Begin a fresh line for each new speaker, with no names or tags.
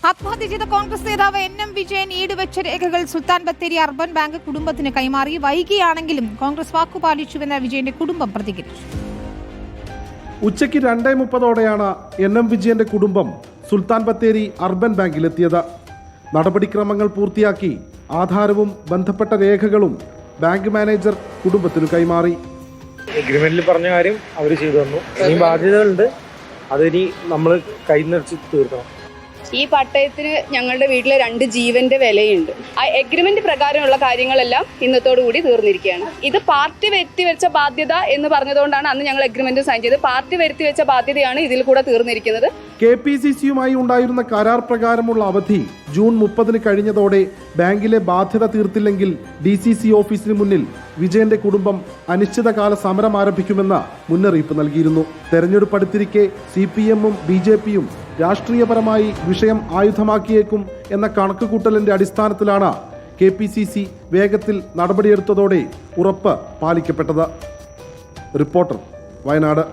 ആത്മഹത്യ ചെയ്ത കോൺഗ്രസ് നേതാവ് NM വിജയൻ ഈടുവെച്ച രേഖകൾ സുൽത്താൻ ബത്തേരി അർബൻ ബാങ്ക് കുടുംബത്തിന് കൈമാറി. വൈകിയാണെങ്കിലും കോൺഗ്രസ് വാക്കുപാലിച്ചുവെന്ന് വിജയന്റെ കുടുംബം പ്രതികരിച്ചു.
ഉച്ചയ്ക്ക് 2:30 NM വിജയന്റെ കുടുംബം സുൽത്താൻ ബത്തേരി അർബൻ ബാങ്കിലെത്തിയത്. നടപടിക്രമങ്ങൾ പൂർത്തിയാക്കി ആധാരവും ബന്ധപ്പെട്ട രേഖകളും ബാങ്ക് മാനേജർ കുടുംബത്തിന് കൈമാറി.
എഗ്രിമെന്റിൽ പറഞ്ഞ കാര്യം അവർ ചെയ്തു തന്നു. ഇനി ബാധ്യതകളുണ്ട്, അതിനി നമ്മൾ കൈ നിറച്ച് തീർക്കണം.
ഈ പട്ടയത്തിന് ഞങ്ങളുടെ വീട്ടിലെ 2 ജീവന്റെ വിലയുണ്ട്. ആ എഗ്രിമെന്റ് പ്രകാരമുള്ള കാര്യങ്ങളെല്ലാം ഇന്നത്തോടു കൂടി തീർന്നിരിക്കുകയാണ്. ഇത് പാർട്ടി വരുത്തിവെച്ച ബാധ്യത എന്ന് പറഞ്ഞതുകൊണ്ടാണ് അന്ന് ഞങ്ങൾ എഗ്രിമെന്റ് സൈൻ ചെയ്തത്. പാർട്ടി വരുത്തിവെച്ച ബാധ്യതയാണ് ഇതിൽ കൂടെ തീർന്നിരിക്കുന്നത്.
KPCCയുമായി ഉണ്ടായിരുന്ന കരാർ പ്രകാരമുള്ള അവധി ജൂൺ 30 കഴിഞ്ഞതോടെ ബാങ്കിലെ ബാധ്യത തീർത്തില്ലെങ്കിൽ DCC ഓഫീസിന് മുന്നിൽ വിജയന്റെ കുടുംബം അനിശ്ചിതകാല സമരം ആരംഭിക്കുമെന്ന് മുന്നറിയിപ്പ് നൽകിയിരുന്നു. തെരഞ്ഞെടുപ്പ് അടുത്തിരിക്കെ CPM-ഉം BJP-യും രാഷ്ട്രീയപരമായി വിഷയം ആയുധമാക്കിയേക്കും എന്ന കണക്കുകൂട്ടലിന്റെ അടിസ്ഥാനത്തിലാണ് KPCC വേഗത്തിൽ നടപടിയെടുത്തതോടെ ഉറപ്പ് പാലിക്കപ്പെട്ടത്. റിപ്പോർട്ടർ, വയനാട്.